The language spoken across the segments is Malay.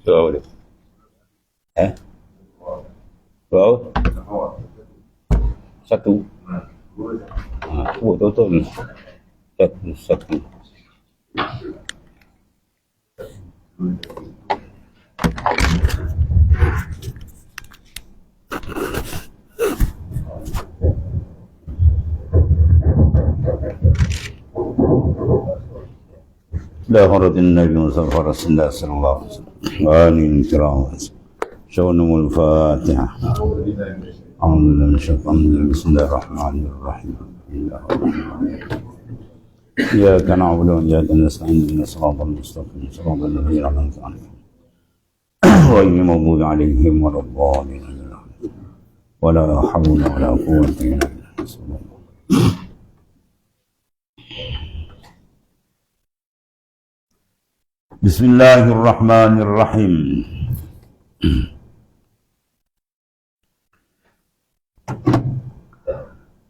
Tahu dia. Tahu? Satu. Betul. Satu. لا غرض النبي مصطفى رسول الله صلى الله عليه وسلم وآله الكرام شونم الفاتحة أعوذ بالله من الشيطان الرجيم بسم الله الرحمن الرحيم إياك نعبد وإياك نستعين اهدنا الصراط المستقيم صراط الذين أنعمت عليهم غير المغضوب عليهم ولا الضالين ولا حول ولا قوة إلا بالله. Bismillahirrahmanirrahim.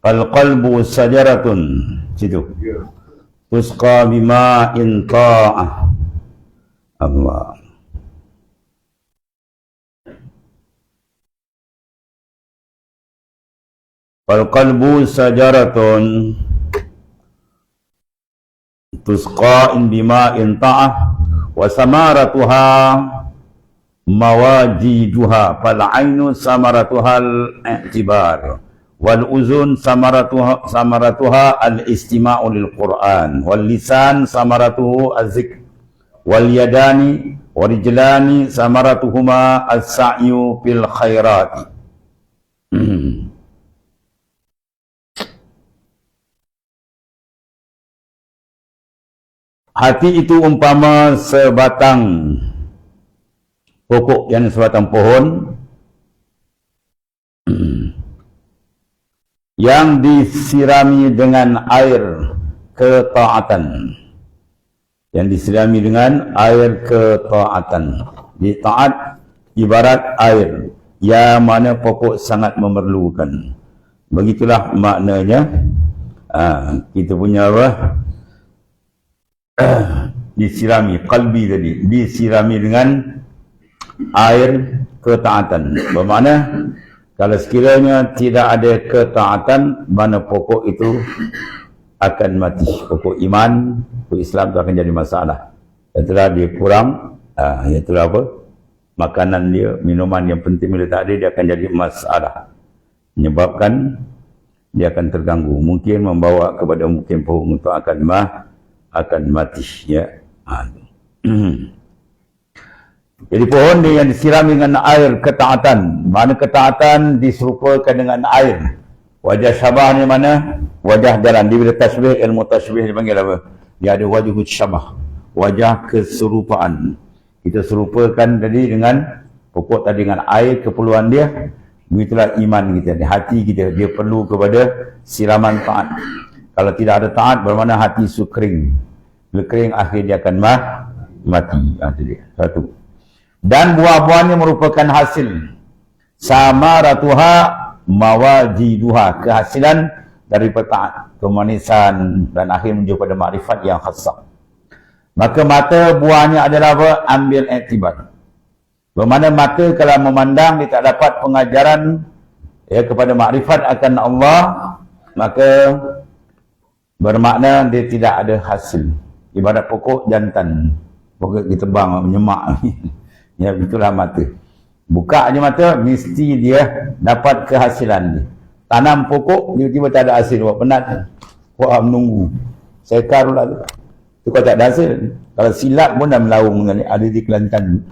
Al-qalbu sajaratun. Situ. Tusqa bima'in ta'ah. Allah. Al-qalbu sajaratun. Tusqa bima'in ta'ah. Wa samaratuha mawajiduha fal ainu samaratuha al-i'tibar wal uzun samaratuha al-istima'u lil Qur'an wal lisan samaratuhu az-zikr wal yadani wa rijlani samaratuhuma as-sa'yu fil khairat. Hati itu umpama sebatang pokok yang sebatang pohon yang disirami dengan air ketaatan. Yang disirami dengan air ketaatan. Di taat ibarat air yang mana pokok sangat memerlukan. Begitulah maknanya. Kita punya apa? Disirami, qalbi tadi disirami dengan air ketaatan. Bermakna kalau sekiranya tidak ada ketaatan, mana pokok itu akan mati. Pokok iman, pokok Islam itu akan jadi masalah. Setelah dia kurang, itulah apa? Makanan dia, minuman yang penting bila tak ada, dia akan jadi masalah. Menyebabkan dia akan terganggu. Mungkin membawa kepada mungkin pohon untuk akan mati, ya. Jadi pohon ni yang disirami dengan air ketaatan. Mana ketaatan diserupakan dengan air. Wajah syabah ni mana? Wajah jalan. Dia bila tasbih, ilmu tasbih dipanggil apa? Dia ada wajah syabah, wajah keserupaan. Kita serupakan tadi dengan pokok tadi dengan air, keperluan dia. Begitulah iman kita, hati kita. Dia perlu kepada siraman taat. Kalau tidak ada taat, bermakna hati su kering. Bila kering, akhir dia akan mati. Itu dia. Satu. Dan buah-buahnya merupakan hasil. Samaratuha mawajiduha. Kehasilan daripada taat. Kemanisan dan akhir menuju pada makrifat yang khasah. Maka mata buahnya adalah apa? Ambil iktibar. Bermakna mata kalau memandang, dia tak dapat pengajaran kepada makrifat akan Allah, maka bermakna dia tidak ada hasil. Ibarat pokok jantan, pokok ditebang menyemak. Ya, itulah mata. Buka aja mata, mesti dia dapat kehasilan dia. Tanam pokok, tiba-tiba tak ada hasil. Buat penat, wah menunggu. Sekar pula tu. Tu kalau tak ada hasil. Kalau silap pun dah melaung. Ada di Kelantan.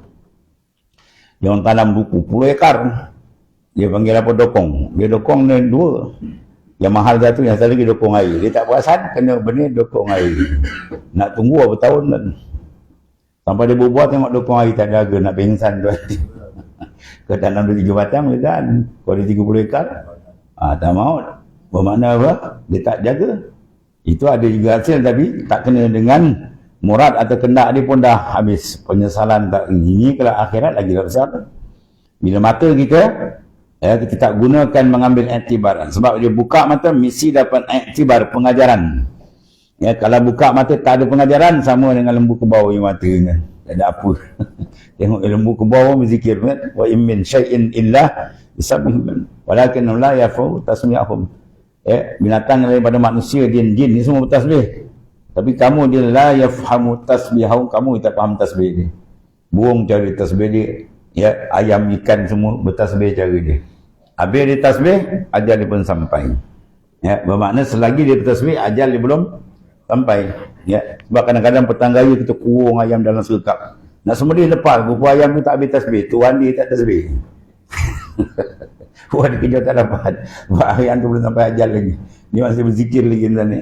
Dia orang tanam 20 ekar. Dia panggil apa? Dokong. Dia dokong ni 2. Yang mahal satu, yang satu lagi dokong air. Dia tak perasan, kena benih dokong air. Nak tunggu berapa tahun kan. Sampai dia berbuat, tengok dokong air tak jaga, nak pengsan tu. Kau tanam 2-3 batang, dia kan. Kalau dia 30 ekar, tak mahu. Bermakna apa? Dia tak jaga. Itu ada juga hasil, tapi tak kena dengan murad atau kendak dia pun dah habis. Penyesalan tak ini, kalau akhirat lagi tak besar. Bila mata kita, kita tak gunakan mengambil iktibar. Sebab dia buka mata, mesti dapat iktibar, pengajaran. Ya, kalau buka mata tak ada pengajaran, sama dengan lembu kebau yang mata. Tak ada apa. Tengok lembu ke bawah berzikir kan. Wa in min syai'in illa yusabbihu walakin la yafqahu tasbihahum. Binatang daripada manusia, jin ni semua bertasbih. Tapi kamu dia la yafhamu tasbihahum, kamu tak faham tasbih dia. Burung cara tasbih dia, ya, ayam ikan semua bertasbih cara dia. Habis dia tasbih, ajal dia pun sampai. Ya, bermakna selagi dia bertasbih, ajal dia belum sampai. Ya, sebab kadang-kadang petang raya kita kurung ayam dalam sekejap. Nak sembelih lepas, rupa ayam tu tak habis tasbih, tuan dia tak tasbih. Wah, dia kerja tak dapat. Sebab ayam tu belum sampai ajal lagi. Dia masih berzikir lagi sana.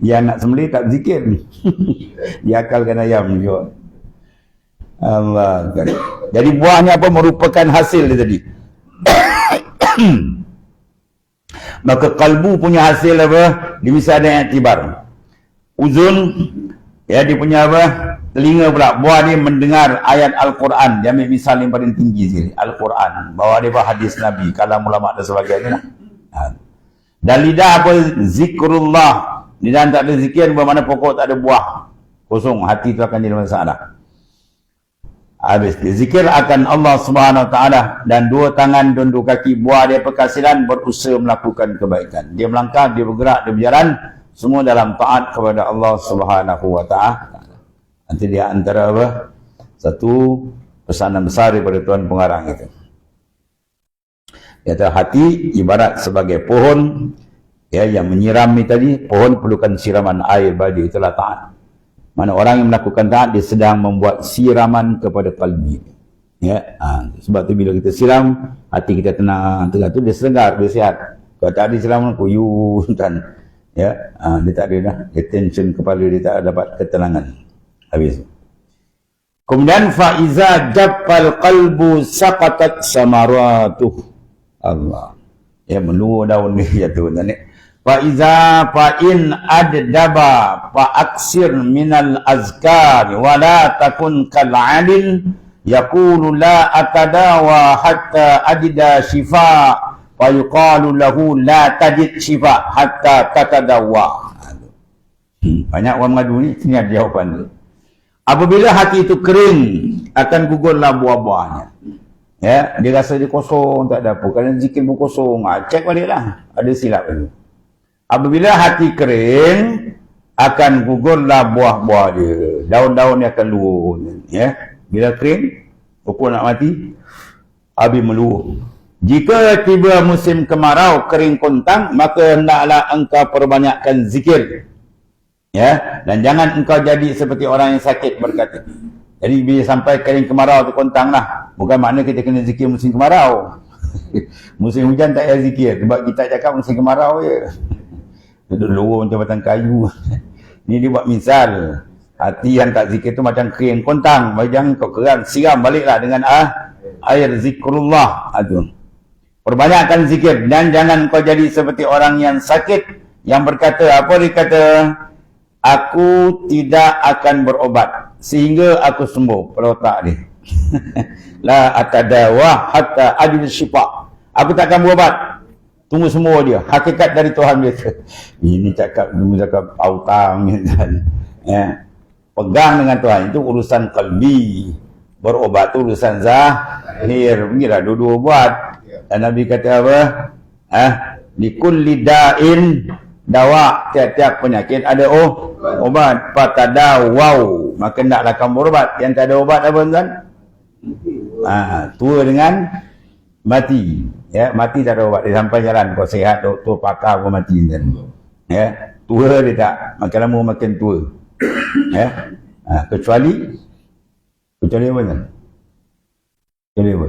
Yang nak sembelih tak berzikir. Dia akalkan ayam juga. Allah. Jadi buahnya apa? Merupakan hasil dia tadi. Maka kalbu punya hasil apa? Dia bisa ada iktibar. Uzun, ya, dia punya apa? Telinga pula. Buah dia mendengar ayat Al-Quran. Dia ambil misal yang paling tinggi sekali. Al-Quran. Bahawa dia hadis Nabi, kalam ulama dan sebagainya. Dan lidah apa? Zikrullah. Lidah tak ada zikir, bermakna pokok tak ada buah. Kosong. Hati tu akan jadi masalah. Habis zikir akan Allah Subhanahu Wa Taala, dan dua tangan dan dua kaki buah dia perkasilan berusaha melakukan kebaikan. Dia melangkah, dia bergerak, dia berjalan, semua dalam taat kepada Allah Subhanahu Wa Taala. Nanti dia antara apa? Satu pesanan besar daripada Tuan Pengarang itu. Kata hati ibarat sebagai pohon, ya, yang menyirami tadi. Pohon perlukan siraman air bagi, itulah taat. Mana orang yang melakukan taat, dia sedang membuat siraman kepada kalbi. Ya, sebab tu bila kita siram, hati kita tenang, tu dia segar, dia sihat. Kalau tak ada siraman, kuyuh dan ya, dia tak ada dah, dia tension kepala, dia tak dapat ketenangan. Habis. Kemudian faiza jaffal qalbu saqatat samaratuh. Allah. Ya, meluah daun ni jatuh tadi. Faiza fa'in addaba fa'aksir minal azkar wa la takun kal'alil yaqulu la atadawa hatta ajida shifa wa yuqalu lahu la tajid shifa hatta tatadawa. Banyak orang mengadu ni, sini ada jawapan tu. Apabila hati itu kering, akan gugurlah buah-buahnya. Ya, dia rasa dia kosong, tak ada apa. Kerana zikir pun kosong, cek baliklah, ada silap tu. Apabila hati kering, akan gugurlah buah-buah dia. Daun-daun dia akan luruh. Ya, bila kering, pokok nak mati, habis meluruh. Jika tiba musim kemarau, kering kontang, maka hendaklah engkau perbanyakkan zikir. Ya, dan jangan engkau jadi seperti orang yang sakit berkata. Jadi bila sampai kering kemarau tu kontang lah. Bukan makna kita kena zikir musim kemarau. Musim hujan tak payah zikir. Sebab kita cakap musim kemarau je. Duduk luar macam batang kayu. Ni dia buat misal. Hati yang tak zikir tu macam kering kontang. Jangan kau keran, siram baliklah dengan air zikrullah. Aduh. Perbanyakkan zikir. Dan jangan kau jadi seperti orang yang sakit. Yang berkata, apa dia kata? Aku tidak akan berobat sehingga aku sembuh. Pada otak dia. La atadawa hatta ajid syifa. Aku tak akan berobat. Tunggu semua dia. Hakikat dari Tuhan dia. Ini cakap autang kan. Ya. Pegang dengan Tuhan. Itu urusan kalbi. Berobat itu urusan zahir. Pergilah dua-dua buat. Dan Nabi kata apa? Likulli da'in dawa. Tiap-tiap penyakit ada obat. Fatadawau. Maka naklah kamu berobat. Yang tak ada obat apa tuan? Tua dengan mati. Ya, mati tak ada obat. Dia sampai jalan. Kau sihat, doktor pakar pun mati. Ya, tua dia tak. Makin lama makin tua. Ya, kecuali apa kan? Kecuali apa?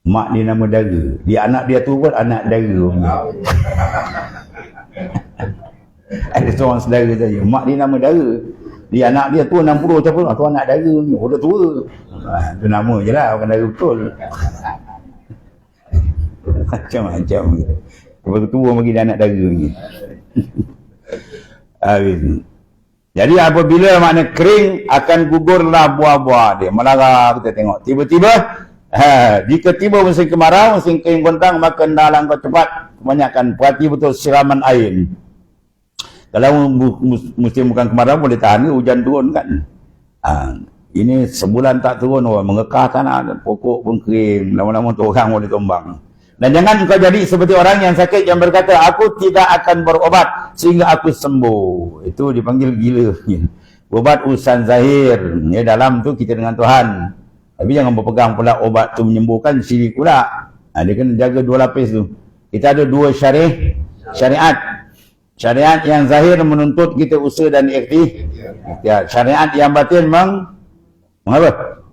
Mak dia nama dara. Dia anak dia tu pun anak dara. Ada seorang saudara saya. Mak dia nama dara. Dia anak dia tu 60 macam tu anak dara ni. Oh, dah tua. Tu nama je lah. Bukan dara betul. Macam-macam. Lepas tu tua bagi dia anak dara ni. Jadi apabila makna kering, akan gugurlah buah-buah dia. Melarang kita tengok. Tiba-tiba, jika tiba musim kemarau, musim kering kontang, maka hendaklah kau cepat kebanyakan perhati betul siraman air. Kalau musim bukan kemarau boleh tahan ni, hujan turun kan. Ini sebulan tak turun, orang mengekah tanah, pokok pun kering, lama-lama tu orang boleh tumbang. Dan jangan kau jadi seperti orang yang sakit yang berkata, aku tidak akan berobat sehingga aku sembuh. Itu dipanggil gila. Obat urusan zahir. Ya, dalam tu kita dengan Tuhan. Tapi jangan berpegang pula obat tu menyembuhkan, syirik pula. Dia kena jaga dua lapis tu. Kita ada dua syariat. Syariat yang zahir menuntut kita usaha dan ikhtiar. Syariat yang batin mengapa?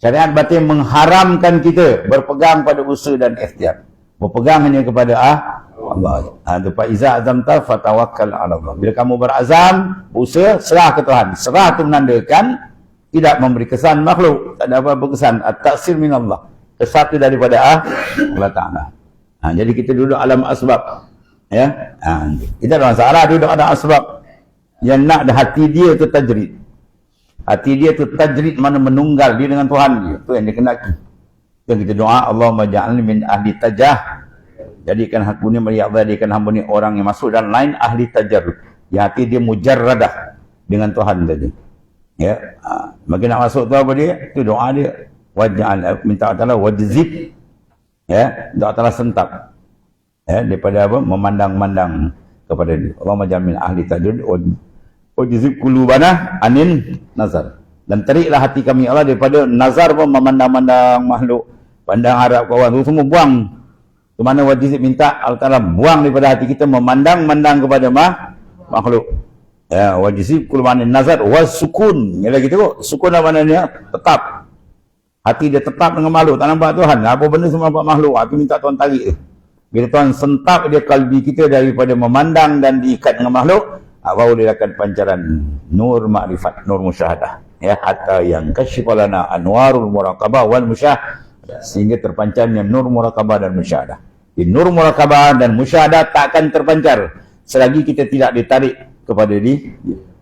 Syariat batin mengharamkan kita berpegang pada usaha dan ikhtiar. Berpegang hanya kepada Allah. Fa iza azamta fatawakkal 'ala Allah. Bila kamu berazam, usaha, serah ke Tuhan. Serah itu menandakan tidak memberi kesan makhluk, tak ada apa-apa kesan. At-taksir min Allah. Kesan itu daripada Allah Taala. Jadi kita duduk alam asbab. Ya. Kita ada masalah duduk ada asbab. Yang nak ada hati dia tu tajrid. Hati dia tu tajrid, mana menunggal dia dengan Tuhan dia. Tu yang dia kena. Dan kita doa, Allahumma ja'alni min ahli tajah. Jadikan aku ni, ya Allah, jadikan hamba ni orang yang masuk dalam lain ahli tajarrud. Yang hati dia mujarradah dengan Tuhan tadi. Ya. Makin nak masuk tu apa dia? Tu doa dia. Waj'al, minta Allah wajzib. Ya, doa Allah sentap. Ya, daripada apa? Memandang-mandang kepada dia. Allahumma ja'al min ahli tajarrud. Wajzib qulubana anin nazar. Dan tariklah hati kami Allah daripada nazar pun, memandang-mandang makhluk, pandang harap kawan tu semua buang. Ke mana wajib minta Allah Taala buang daripada hati kita memandang-mandang kepada makhluk. Ya, wajib qulubana nazar was sukun. Ya lagi tengok, sukun apa maknanya? Tetap. Hati dia tetap dengan makhluk, tak nampak Tuhan. Apa benda semua nampak makhluk. Itu minta Tuhan tarik. Bila Tuhan sentap dia kalbi kita daripada memandang dan diikat dengan makhluk, baru dia akan pancaran nur ma'rifat, nur musyahadah. Ya, hatta yang kasyifalana anwarul muraqabah wal musyahadah, sehingga terpancarnya nur muraqabah dan musyahadah. Nur muraqabah dan musyahadah tak akan terpancar selagi kita tidak ditarik kepada dia.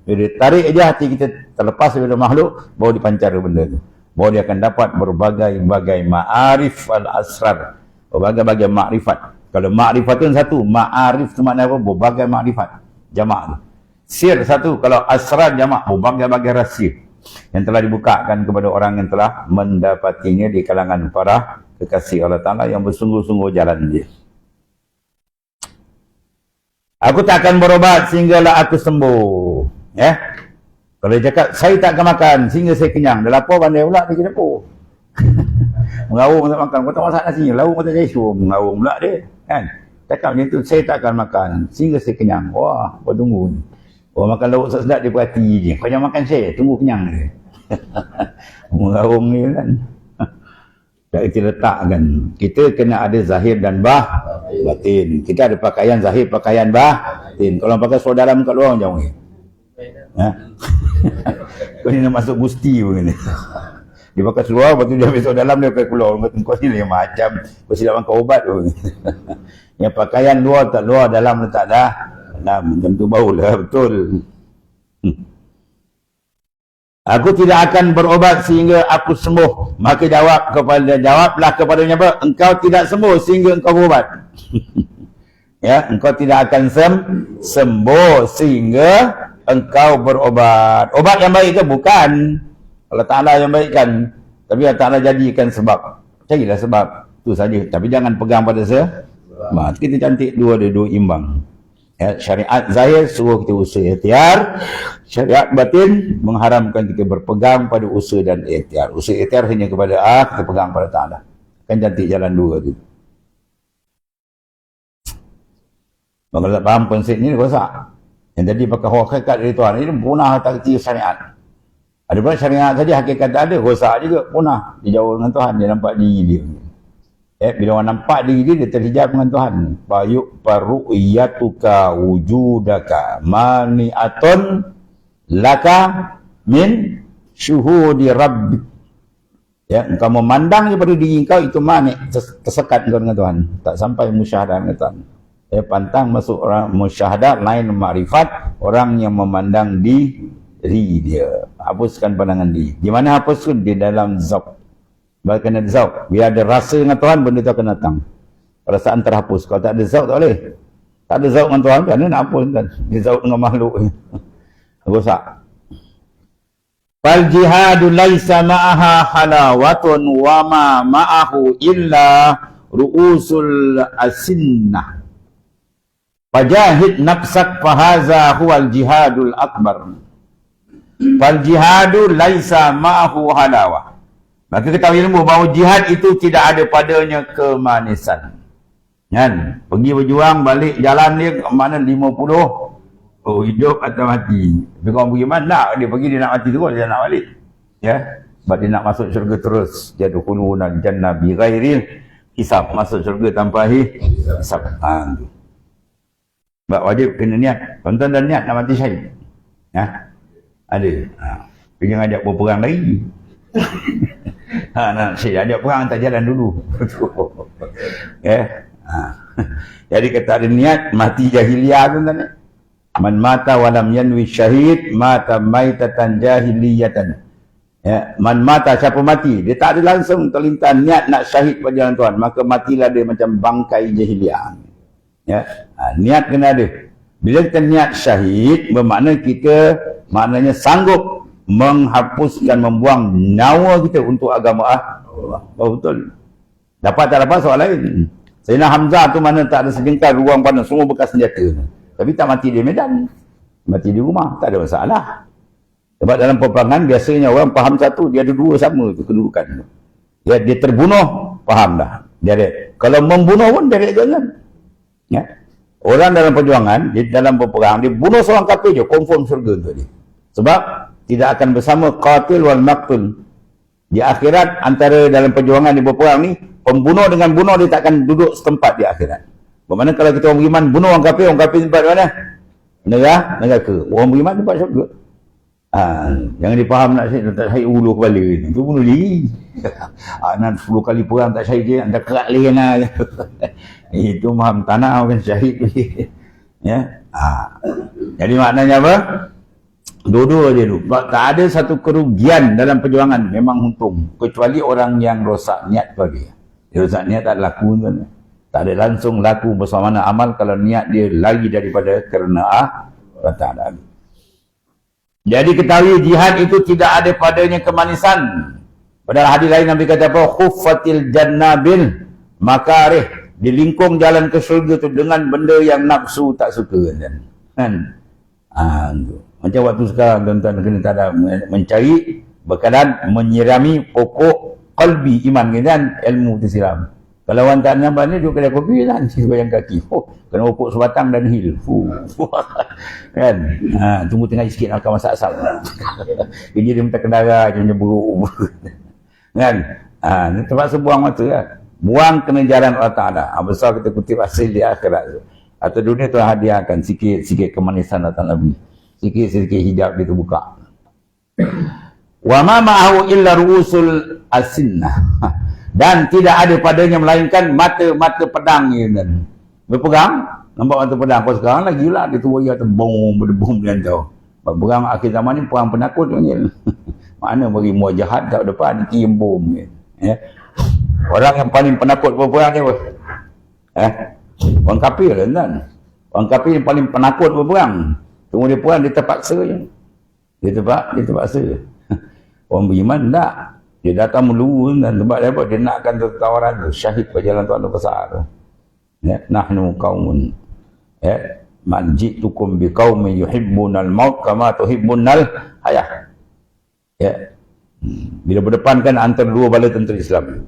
Bila ditarik aja hati kita terlepas daripada makhluk, baru dipancar benda itu. Baru dia akan dapat berbagai-bagai ma'arif al-asrar, berbagai-bagai makrifat. Kalau makrifat itu satu, ma'arif itu makna apa? Berbagai makrifat, jamak tu. Sir satu, kalau asrar jamak, berbagai-bagai rahsia yang telah dibukakan kepada orang yang telah mendapatinya di kalangan para kekasih Allah Ta'ala yang bersungguh-sungguh jalan dia. Aku tak akan berobat sehinggalah aku sembuh. Ya. Kalau dia cakap, saya tak akan makan sehingga saya kenyang. Dah lapar pandai pula dia dapur. Mengaung tak makan. Kau tak masak nasi, lauk kau tak jahit. Mengaung pula dia. Kan? Cakap macam tu, saya tak akan makan sehingga saya kenyang. Wah, kau tunggu ni. Orang makan lauk sedap dia perhati je. Kau jangan makan saya, tunggu kenyang dia. Mengaung ni kan. Tak kita letakkan. Kita kena ada zahir dan batin. Kita ada pakaian zahir, pakaian batin. Kalau pakai seluar dalam kat luar jauh ni. Ha? Kau ni nak masuk gusti pun ni. Dia pakai seluar, lepas tu dia ambil seluar dalam, dia pakai keluar. Kau ni lain macam. Kau silap makan ubat pun. Yang pakaian luar tak luar, dalam tak dah. Macam tu baulah, betul. Aku tidak akan berobat sehingga aku sembuh. Maka jawablah kepadanya apa? Engkau tidak sembuh sehingga engkau berobat. Ya, engkau tidak akan sembuh sehingga engkau berobat. Obat yang baik itu bukan Allah Ta'ala yang baikkan, tapi Allah Ta'ala jadikan sebab. Carilah sebab tu saja, tapi jangan pegang pada sebab. Kita cantik dua imbang. Ya, syariat zahir suruh kita usaha ikhtiar, syariat batin mengharamkan kita berpegang pada usaha dan ikhtiar. Usaha ikhtiar hanya kepada kita pegang pada Ta'ala. Kan cantik jalan dua tu. Kalau tak faham konsep ni, rosak. Yang tadi pakai hakikat dari Tuhan, ini punah tak kecil syariat. Ada pun syariat saja hakikat tak ada, rosak juga, punah. Dia jauh dengan Tuhan, dia nampak diri dia. Bila orang nampak diri dia, dia terhijab dengan Tuhan. Paru'iyatuka wujudaka mani'atun laka min syuhudi rabbi. Ya, engkau memandang daripada diri engkau, itu mani', tersekat engkau dengan Tuhan. Tak sampai musyahadah dengan Tuhan. Pantang masuk orang musyahadah, lain makrifat, orang yang memandang diri dia. Hapuskan pandangan diri. Di mana hapuskan? Di dalam zauq. Bahkan ada zauq. Bila ada rasa dengan Tuhan, benda tu akan datang. Perasaan terhapus. Kalau tak ada zauq, tak boleh. Tak ada zauk dengan Tuhan, kan nak apa tuan? Dia zauk dengan makhluk ni. Rosak. Fal jihadu laisa ma'aha halawatun wa ma ma'ahu illa ru'usul asinnah. Fajahid nafsak fahaza huwal jihadul akbar. Fal jihadu laisa ma'ahu halawah. Maka ketahui ilmu bahawa jihad itu tidak ada padanya kemanisan. Kan? Pergi berjuang, balik jalan dia ke mana 50. Oh, hidup atau mati. Tapi kalau pergi mana nak, dia pergi dia nak mati terus, dia nak balik. Ya. Sebab dia nak masuk syurga terus. Yadkhuluna jannah bi ghairil hisab. Masuk syurga tanpa hisab. Sebab wajib kena niat. Tuan-tuan dan niat nak mati syahid. Ya. Ada. Pergi ajak berperang lagi. Nak syahid ajak perang tak jalan dulu. Ya. Jadi kata ada niat mati jahiliyah tuan-tuan. Man mata walam yanwi syahid mata maitatan jahiliyatan. Ya, man mata siapa mati dia tak ada langsung terlintas niat nak syahid pada jalan Tuhan, maka matilah dia macam bangkai jahiliyah. Ya, niat kena ada. Bila kita niat syahid bermakna kita maknanya sanggup menghapuskan membuang nyawa kita untuk agama Allah. Betul. Dapat tak dapat soal lain. Sayyidina Hamzah tu mana tak ada sejengkal ruang panah, semua bekas senjata. Tapi tak mati di medan. Mati di rumah, tak ada masalah. Sebab dalam peperangan biasanya orang faham satu, dia ada dua sama tu kedudukan. Ya, dia terbunuh, faham dah. Dia ada. Kalau membunuh pun dia ada jalan. Ya. Orang dalam perjuangan, dia dalam peperang, dia bunuh seorang kafir je, confirm surga untuk dia. Sebab tidak akan bersama qatil wal maqtul. Di akhirat antara dalam perjuangan di berperang ni, pembunuh dengan bunuh dia tak akan duduk setempat di akhirat. Bagaimana kalau kita orang beriman bunuh orang kafir tempat mana? Neraka. Orang beriman tempat syurga. Jangan dipaham nak syahid ulu kepala ni. Itu bunuh diri. Nak 10 kali perang tak syahid je, anda kerak lain lah. Itu faham tanah kan syahid. Ya. Jadi maknanya apa? Dua-dua je dulu. Tak ada satu kerugian dalam perjuangan, memang untung. Kecuali orang yang rosak niat bagi. Dia rosak niat tak laku tuan. Tak ada langsung laku bersama mana amal kalau niat dia lari daripada kerana Allah Ta'ala. Jadi ketahui jihad itu tidak ada padanya kemanisan. Padahal hadis lain Nabi kata apa? Khuffatil jannabil makarih. Dilingkung jalan ke syurga itu dengan benda yang nafsu tak suka. Kan? Macam waktu sekarang tuan-tuan kena tak ada mencari bekalan menyirami pokok qalbi iman kan? Ilmu tersiram. Kalau orang tak nampak ni, duduk kedai kopi kan, bayang kaki. Kena ukur sebatang dan hil. Kan? Tunggu tengah sikit nak masak asal. Kerja dia minta kendara, macam buruk. Kan? Terpaksa buang mata lah. Buang kena jalan Allah Ta'ala. Besar kita kutip hasil di akhirat. Atau dunia tu hadiahkan sikit-sikit kemanisan datang Nabi. Sikit-sikit hijab dia terbuka. Wa ma ma'ahu illa ru'usul asinnah. Dan tidak ada padanya melainkan mata-mata pedang ni dan berperang, nampak mata pedang. Kau sekarang lagi lah dia tua dia terbom berdebum dia tahu. Perang akhir zaman ni perang penakut panggil. Mana bagi muajahat kat depan kirim bom ya. Orang yang paling penakut berperang ni apa? Orang kafir kan. Orang kafir yang paling penakut berperang. Tunggu dia perang dia terpaksa je. Dia terpaksa. Orang beriman tak. Dia datang melulu dan sebab dia apa? Dia nakkan tawaran tu. Syahid pada jalan Tuhan besar. Ya, nahnu qaumun. Ya, man ji'tukum bi qaumin yuhibbunal maut kama tuhibbunal hayah. Ya. Bila berdepankan antara dua bala tentera Islam.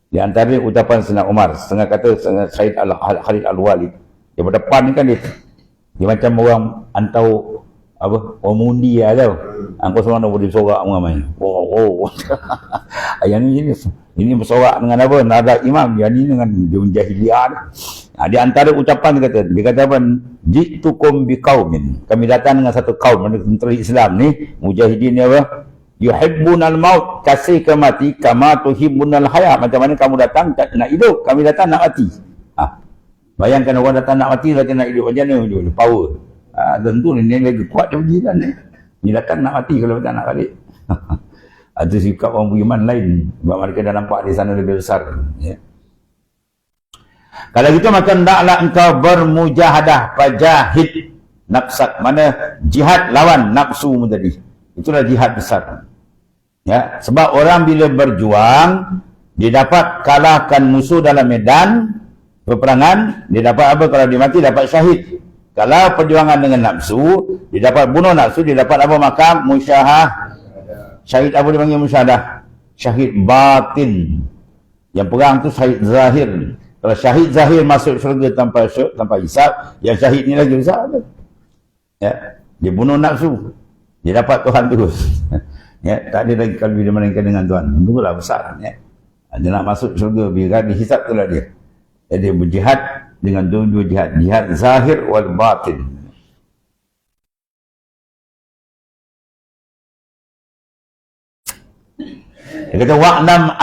Di antara ucapan Sayyidina Umar, setengah kata Sayyid Khalid Al-Walid. Dia berdepan ni kan dia macam orang antau apa? Orang mundi lah tau. Kau seorang dah boleh bersorak ramai. Yang ini bersorak dengan apa? Nada imam. Yang ini dengan jahiliyah. Di antara ucapan dia kata apa? Ji'tukum biqaumin. Kami datang dengan satu kaum, mana tentera Islam ni, mujahidin ni apa? Yuhibbunal maut, kasih ke mati, kama tuhibbunal hayat. Macam mana kamu datang tak nak hidup, kami datang nak mati. Bayangkan orang datang nak mati, datang nak hidup. Macam mana? Power. Tentu ni lagi kuat dia pergi kan. Ni datang nak mati kalau tak nak balik. Itu sikap orang beriman lain. Sebab mereka dah nampak di sana lebih besar. Ya. Kalau gitu maka hendaklah engkau bermujahadah, pajahid nafsak, mana jihad lawan nafsu tadi. Itulah jihad besar. Ya, sebab orang bila berjuang, dia dapat kalahkan musuh dalam medan peperangan, dia dapat apa? Kalau dia mati dapat syahid. Kalau perjuangan dengan nafsu, dia dapat bunuh nafsu, dia dapat apa? Maka musyahah. Syahid apa dipanggil musyahadah? Syahid batin. Yang perang tu syahid zahir. Kalau syahid zahir masuk syurga tanpa hisab, yang syahid ni lagi besar tu. Ya, dia bunuh nafsu, dia dapat Tuhan terus. Ya, tak ada lagi kalau dia melainkan dengan Tuhan. Itulah besar. Ya. Dia nak masuk syurga, biar dihisab itulah dia. Jadi dia berjihad dengan dua-dua jihad. Jihad zahir wal batin. Dia kata wa'lam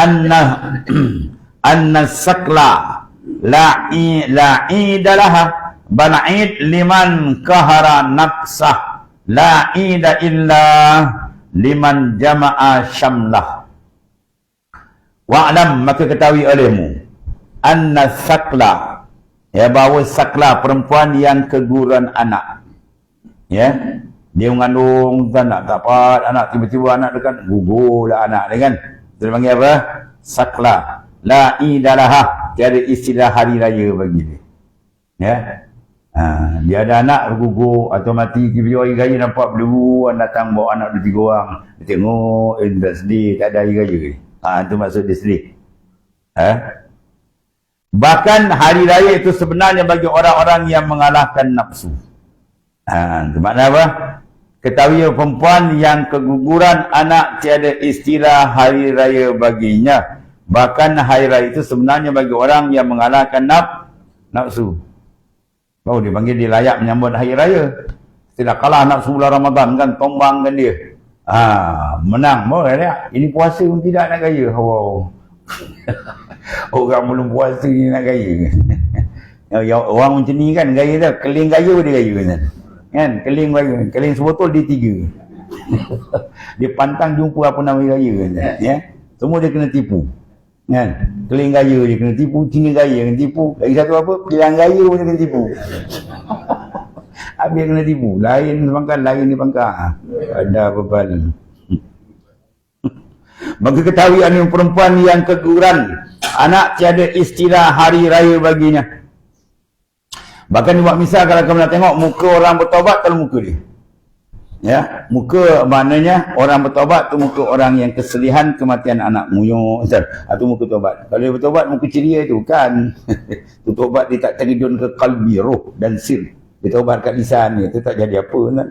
anna sakla la'idalaha bal'id liman kahara nafsah la'ida illa liman jama'a syamlah. Wa'lam, maka ketahui olehmu, anna sakla, ya, bahawa sakla perempuan yang keguguran anak, ya, dia mengandung tak dapat anak, tiba-tiba anak dekat gugur lah anak dia kan, dia panggil apa? Sakla la idalaha, tiada istilah hari raya bagi dia. Ya, dia ada anak gugur atau mati, tiba-tiba hari raya nampak berdebu, datang bawa anak 2-3 orang, dia tengok tak sedih, tak ada hari raya. Itu maksud dia sedih. Bahkan hari raya itu sebenarnya bagi orang-orang yang mengalahkan nafsu. Itu makna apa? Ketahui perempuan yang keguguran anak, tiada istilah hari raya baginya. Bahkan hari raya itu sebenarnya bagi orang yang mengalahkan nafsu. Baru dia panggil dia layak menyambut hari raya. Tidak kalah nafsu bulan Ramadan kan, tombangkan dia. Menang. Boleh tak? Ini puasa pun tidak nak gaya. Wow. Orang belum puasa ni nak gaya. Orang macam ni kan gaya dah. Keling gaya dia gaya kan. Keling gaya. Keling sebotol dia 3. Dia pantang jumpa apa nama gaya kan. Ya. Semua dia kena tipu. Kan? Keling gaya dia kena tipu, Cina gaya kena tipu. Lagi satu apa? Pilihan gaya pun dia kena tipu. Habis kena tipu. Lain pangkal, lain ni pangkal. Ada beban. Maka ketahui anak perempuan yang keguguran anak, tiada istilah hari raya baginya. Bahkan buat misal kalau kamu nak tengok muka orang bertaubat, kalau muka dia. Ya, muka maknanya orang bertaubat tu muka orang yang kesedihan kematian anak muyuk atau muka taubat. Kalau dia bertaubat muka ceria tu kan. Tu taubat dia tak terhidun ke kalbi, roh dan sir. Dia taubat kat lisan ni, tu tak jadi apa kan.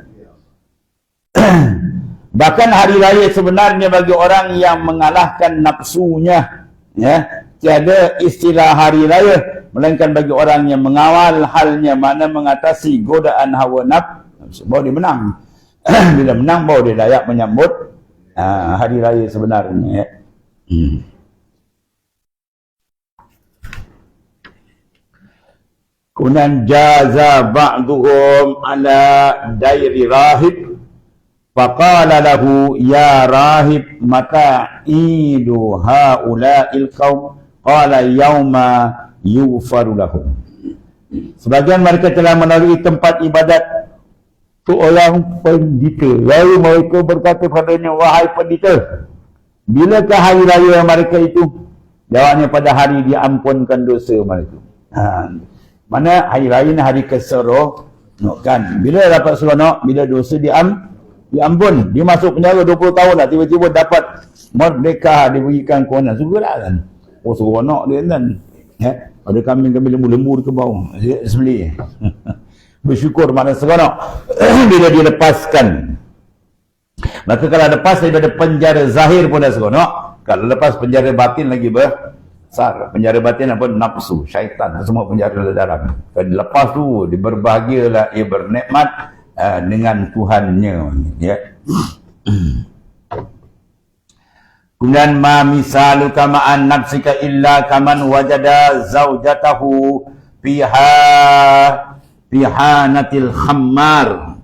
Bahkan hari raya sebenarnya bagi orang yang mengalahkan nafsunya, ya, tiada istilah hari raya melainkan bagi orang yang mengawal halnya, mana mengatasi godaan hawa nafsu, baru dia menang. Bila menang baru dia layak menyambut hari raya sebenarnya, ya. Kemudian jaza ba'duhum ala dairi rahib faqala lahu ya rahib mata idu haula'il qaum qala yauma yughfaru lahum. Sebagian mereka telah melalui tempat ibadat tu orang pendeta, lalu mereka berkata padanya, wahai pendeta, bilakah hari raya mereka itu? Jawabnya, pada hari diampunkan dosa mereka. Mana hari raya ni hari keseronok kan. Bila dapat seronok? Bila dosa diampun. Dia masuk penjara 20 tahun lah, tiba-tiba dapat merdeka, diberikan kewenangan. Syukurlah kan. Oh, seronok dia kan. Ya? Ada kambing-kambing lembu-lembu di bawah. Sembelih. Bersyukur makna seronok. Bila dilepaskan. Maka kalau lepas daripada penjara zahir pun dah seronok. Kalau lepas penjara batin lagi besar. Penjara batin apa? Nafsu, syaitan, semua penjara dalam. Kalau lepas tu, dia berbahagialah, ia bernikmat dengan Tuhannya. Ya. Kemudian ma misalu kama'an nafsika illa kaman wajada zaujatahu pihanatil khammar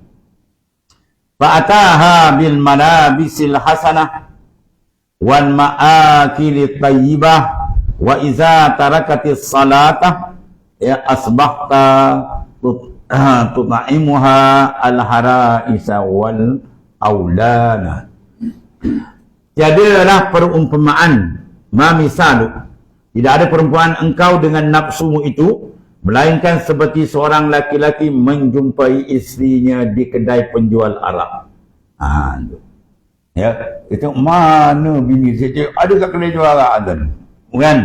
fa'ataha bil malabisil hasanah wal ma'akili tayyibah wa iza tarakatis salatah ya asbahta tutaimuha al-haraisa wal aulana. Tiadalah perumpamaan, ma misalu, tidak ada perumpamaan engkau dengan nafsumu itu, melainkan seperti seorang laki-laki menjumpai isterinya di kedai penjual arak. Ya, itu mana bini saya, ada kat kedai jual arak kan? Bukan?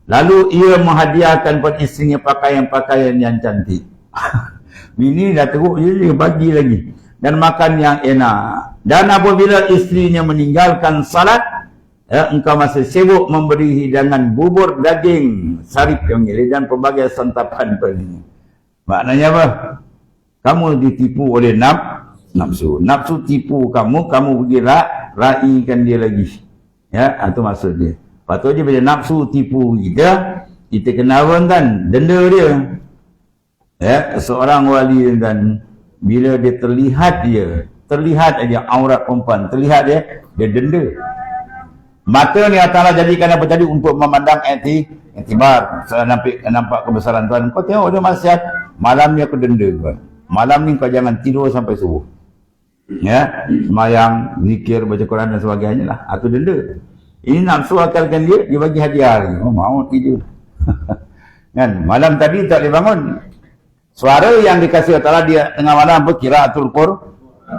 Lalu ia menghadiahkan pada isterinya pakaian-pakaian yang cantik. Bini dah teruk je, bagi lagi. Dan makan yang enak. Dan apabila isterinya meninggalkan salat, ya, engkau masih sibuk memberi hidangan bubur, daging, sarip yang gila, dan pelbagai santapan lainnya. Maknanya apa? Kamu ditipu oleh nafsu. Nafsu tipu kamu pergi raikan dia lagi. Ya, itu maksud dia. Patutnya bila nafsu tipu kita kena kan denda dia. Ya, seorang wali dan bila dia terlihat aja aurat perempuan, terlihat dia denda. Mata ni Allah jadikan apa tadi untuk memandang iktibar. Saya nampak kebesaran Tuhan. Kau tengok dia maksiat, malam ni aku denda kau. Malam ni kau jangan tidur sampai subuh. Ya, semayang, zikir, baca Quran dan sebagainya lah. Itu denda. Ini nafsu akalkan dia bagi hadiah lagi. Oh, mau tidur. Kan, malam tadi tak boleh bangun. Suara yang dikasih Allah dia tengah malam qiraatul Qur'an,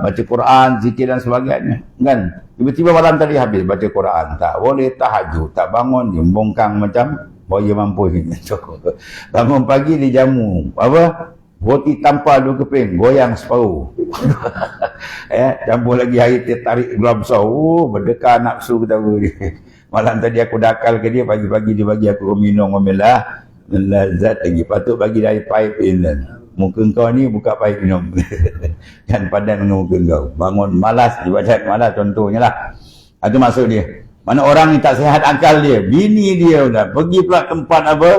baca Quran, zikir dan sebagainya. Kan? Tiba-tiba malam tadi habis baca Quran, tak boleh tahajud, tak bangun, dia bongkang macam boya mampu ni. Bangun pagi dia jamu. Apa? Roti tampal 2 keping, goyang separuh. Campur lagi air dia tarik gelam besar. Berdekah nafsu ketawa dia. Malam tadi aku dakal ke dia, pagi-pagi dia bagi aku minum memelah. Lazat lagi. Patut bagi dari paip inland. Muka kau ni buka paip minum. Kan padan dengan muka kau. Bangun malas, ibadat malas contohnya lah. Itu maksud dia. Mana orang ni tak sihat akal dia. Bini dia dah pergi pula tempat apa,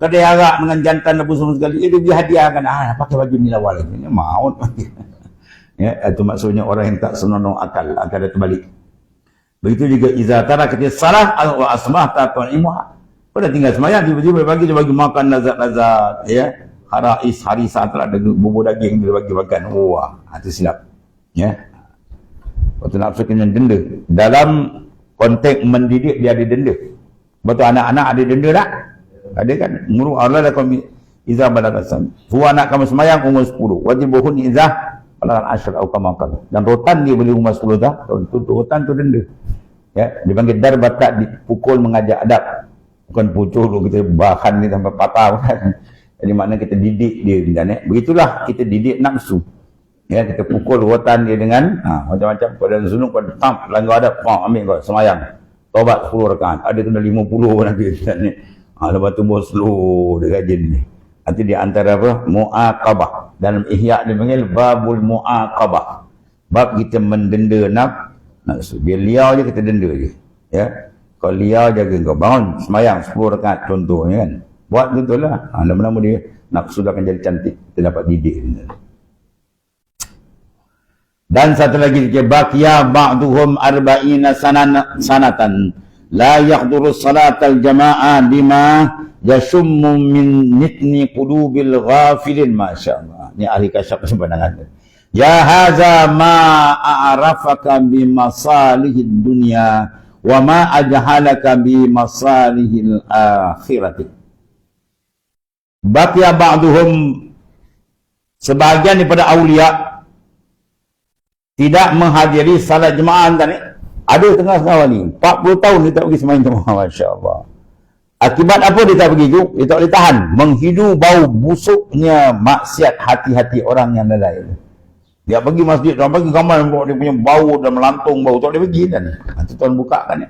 kedai arak dengan jantan apa semua sekali. Dia pergi hadiahkan. Pakai baju ni lawa lagi. Ini maut. Ya, itu maksudnya orang yang tak senonoh akal. Akal dia terbalik. Begitu juga iza tara ketika salah wa asmah ta'atuan imuha. Kau dah tinggal semayang, tiba-tiba bagi dia bagi makan lazat-lazat, ya. Harais, harisa, telah ada bubur daging dia bagi makan. Wah, itu silap. Ya. Waktu nafsu kena denda. Dalam konteks mendidik dia ada denda. Betul anak-anak ada denda tak? Ada kan? Muru Allah dah kami iza balagasan. Huwa anak kamu semayang umur 10. Wajib buhun iza balagan asyar au kamakan. Dan rotan dia beli umur 10 dah. Rotan tu denda. Ya, dipanggil darbat tak dipukul mengajak adab. Bukan pucuk kita bahan ni sampai patah kan. Jadi makna kita didik dia kan. Begitulah kita didik nafsu. Ya, kita pukul rotan dia dengan macam-macam pada sunuk pada tam langgar adab, ambil kau semayang. Taubat 10 rakaat. Ada kena 50 nanti kan ni. Lepas tu bos slow dia rajin ni. Nanti di antara apa? Muaqabah. Dalam Ihya dia panggil babul muaqabah. Bab kita mendenda nafsu. Biar liau je kita denda je. Ya. Kau liar jaga kau bangun semayang 10 rakaat contohnya kan. Buat betul lah. Lama-lama dia nafsu akan jadi cantik. Kita dapat didik. Dan satu lagi baqiya ba'duhum arba'ina sanatan la yahduru salatal jama'ah bima yashummu min nitni qulubil ghafilin. Masya-Allah. Ni ahli kasyaf pandangan. Ya haza ma a'rafaka bi masalihid dunya wa ma ajhalaka bi masalihil akhirati. Baqiya ba'duhum, sebahagian daripada awliya tidak menghadiri salat jemaah tadi. Ada tengah-tengah wali 40 tahun dia tak pergi sembahyang jemaah. Masya-Allah. Akibat apa dia tak pergi tu? Dia tak boleh tahan menghidu bau busuknya maksiat hati-hati orang yang lalai. Dia pergi masjid, dia pergi gambar dia punya bau dan melantung bau, tak boleh pergi kan. Nanti Tuan buka kan ya.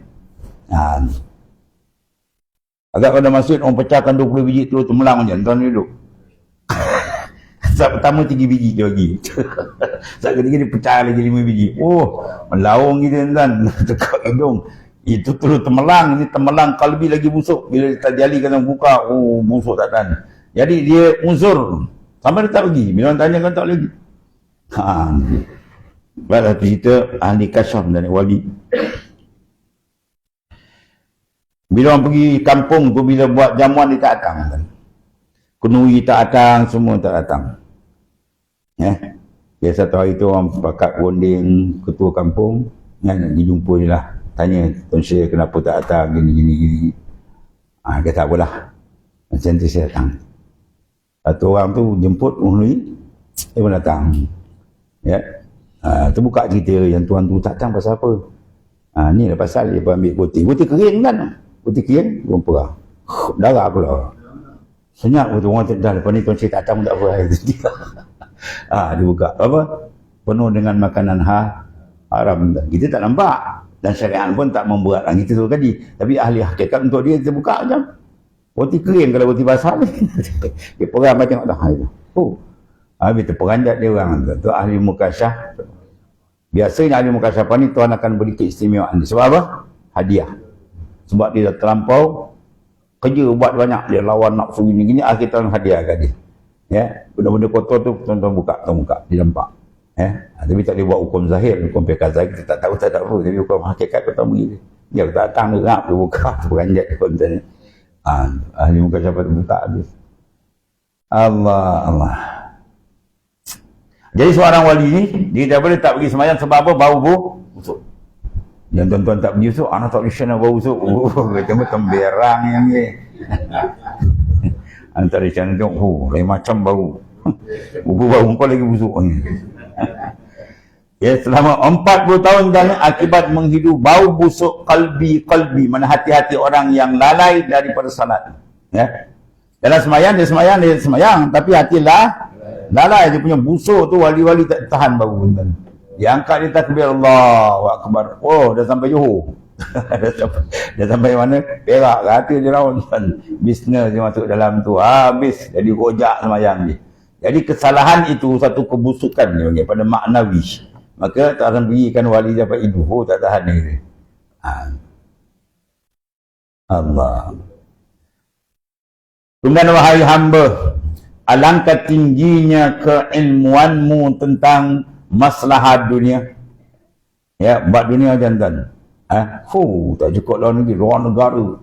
Agak pada masjid orang pecahkan 20 biji telur temelang je, Tuan duduk. Saat pertama 3 biji dia bagi. Saat ketiga dia pecah lagi 5 biji. Oh, melaung gitu Tuan. Tekak hidung. Itu telur temelang, ini temelang kalbi lagi busuk. Bila kita jali kata buka, oh busuk tak tahan. Jadi dia unsur. Sampai dia tak pergi. Bila orang tanya kan tak lagi. Baiklah cerita ahli kasyaf dan wali. Bila orang pergi kampung tu, bila buat jamuan dia tak datang kan. Kenui tak datang, semua tak datang. Dia satu hari tu orang pakat bonding ketua kampung, dijumpa je lah. Tanya, Tuan Syekh kenapa tak datang, gini. Dia tak apalah. Macam tu saya datang. Satu orang tu jemput Uhnui, dia pun datang. Terbuka cerita yang tuan tu tak datang pasal apa. Ni lah pasal dia ambil putih. Putih kering kan? Putih kering, dia perah. Darah pula. Senyap tu orang dah lepas ni Tuan Syekh tak datang pun tak apa. Dia buka. Apa? Penuh dengan makanan haram. Kita tak nampak. Dan syariat pun tak membuat kita tu tadi. Tapi ahli hakikat untuk dia buka macam roti kering kalau roti basah ni. Dia perang macam tengok dah. Habis terperanjat dia orang tu ahli mukasyaf. Biasanya ahli mukasyaf ni Tuan akan beri keistimewaan. Sebab apa? Hadiah. Sebab dia dah terlampau kerja buat banyak, dia lawan nafsu gini akhir Tuan hadiah kat dia. Benda-benda kotor tu Tuan buka, dia nampak. Tapi tak boleh buat hukum zahir, hukum fiqh zahir kita tak tahu tak ada apa, tapi hukum hakikat kau tahu begini. Dia tak datang dia buka, beranjat konten. Ahli muka siapa tu buka habis. Allah. Jadi seorang wali ni, dia tak boleh tak pergi sembahyang sebab apa? Bau busuk. Yang tuan-tuan tak pergi busuk, anak tak boleh syana bau busuk. Kata macam berang yang ni. Antara syana tengok, lain macam bau. Bau kau lagi busuk. Selama 40 tahun dan akibat menghidup bau busuk kalbi, mana hati-hati orang yang lalai daripada salat. Dalam semayang, dia semayang, tapi hati lalai, dia punya busuk tu wali-wali tak tahan bau. Dia angkat dia takbir Allahu Akbar. Dah sampai Johor. Dah sampai mana? Perak, kata dia raun. Bisnes dia masuk dalam tu. Habis, jadi rojak semayang dia. Jadi kesalahan itu satu kebusukan dia pada maknawi. Maka tak akan pergikan wali dapat hidup. Tak tahan dia. Allah. Kemudian wahai hamba, alangkah tingginya keilmuanmu tentang maslahat dunia. Buat dunia jantan. Tak cukup luar negeri, luar negara.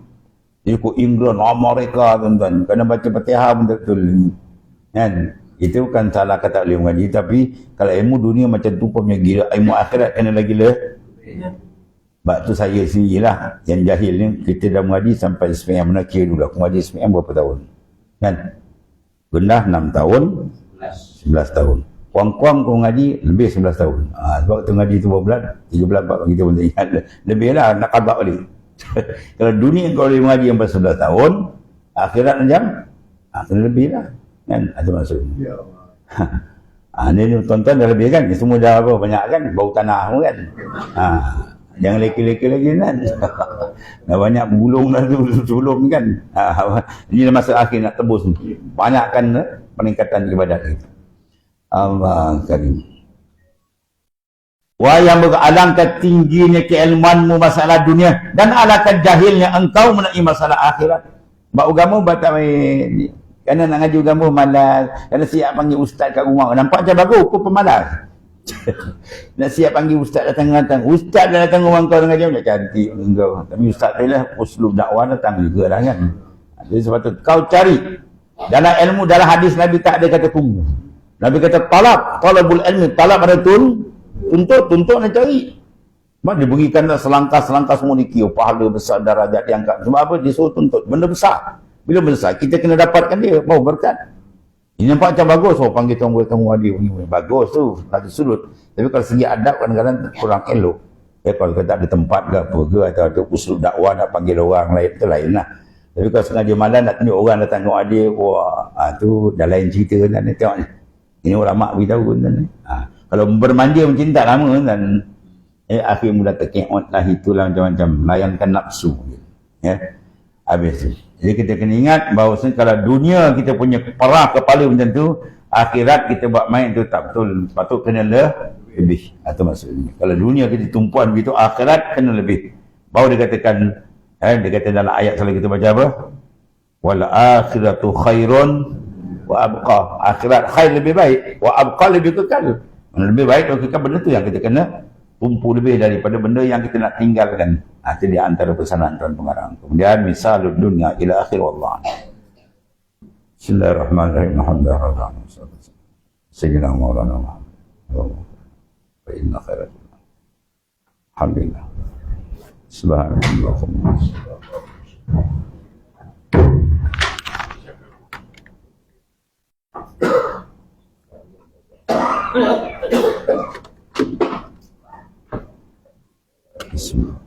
Cukup England, Amerika tuan-tuan. Kena baca Fatihah pun betul. Itu bukan salah kata boleh mengaji, tapi kalau ilmu dunia macam tu punya gila, ilmu akhirat kena lagi gila. Sebab tu saya sendirilah yang jahil ni, kita dah mengaji sampai SPM menakir dulu. Aku mengaji SPM berapa tahun? Benar 6 tahun, 11 tahun. Kuang-kuang aku mengaji lebih 11 tahun. Sebab tu mengaji tu berapa bulan? 3 bulan, 4 bulan, kita pun tak ingat. Lebih lah, nak kabak balik. Kalau dunia kau boleh mengaji sampai 11 tahun, akhirat macam? Kena lebih lah. Itu maksudnya. Ni tuan-tuan dah lebih kan? Semua dah apa? Banyak kan? Bau tanah pun kan? Jangan leki-leki lagi kan? Dah banyak gulung dah tu sebelum kan? Ini dah masa akhir nak tebus ni. Banyakkan peningkatan ibadat kita. Allah Karim. Wah yang alangkah tingginya keilmuanmu masalah dunia dan alangkah jahilnya engkau mengenai masalah akhirat. Bak agama batal ni. Kerana nak ngaji agama malas. Kerana siap panggil ustaz kat rumah. Nampak macam bagus, aku pemalas. Nak siap panggil ustaz datang-datang. Ustaz dah datang rumah kau dengan macam cantik engkau. Tapi ustaz tu lah uslub dakwah datang juga lah kan. Jadi sebab tu kau cari. Dalam ilmu, dalam hadis Nabi tak ada kata tunggu. Nabi kata talabul ilmi. Talab ada tuntut nak cari. Sebab dia berikan selangkah-selangkah semua ni. Pahala besar, darajat diangkat. Sebab apa? Dia suruh tuntut. Benda besar. Bila besar, kita kena dapatkan dia. Bawa berkat. Ini nampak macam bagus. Panggil tuan murid kamu adik. Bagus tu. Satu sudut. Tapi kalau segi adab, kadang-kadang kurang elok. Kalau kita ada tempat ke apa ke, atau ada usul dakwah nak panggil orang lain, itu lain lah. Tapi kalau sengaja malam nak tunjuk orang datang tengok adik, tu dah lain cerita kan. Tengok ni. Ini ulama beritahu kan. Kalau bermanja macam tak lama kan. Akhir mula terkeot lah, itulah macam-macam. Layankan nafsu. Habis tu. Jadi kita kena ingat bahawa kalau dunia kita punya perah kepala macam tu, akhirat kita buat main tu tak betul. Patut kena lebih. Itu maksudnya. Kalau dunia kita tumpuan begitu, akhirat kena lebih. Baru dia katakan, dia kata dalam ayat selalu kita baca apa? Wal akhiratu khairun wa abqa. Akhirat khair lebih baik, wa abqa lebih kekal. Mana lebih baik dan kekal, benda tu yang kita kena tumpu lebih daripada benda yang kita nak tinggalkan. Itu di antara pesanan Tuan Pengarang. Kemudian misalul dunia ila akhir wallah. Bismillahirrahmanirrahim. Alhamdulillah. Sayyidina Maulana Muhammad. Wa inna khairat. Alhamdulillah. Subhanallah. Bismillah.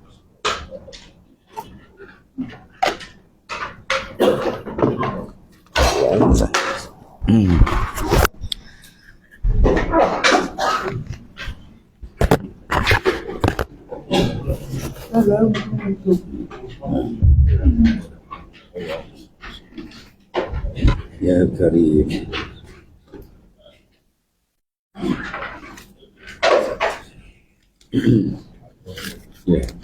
Ya Karim. Ya.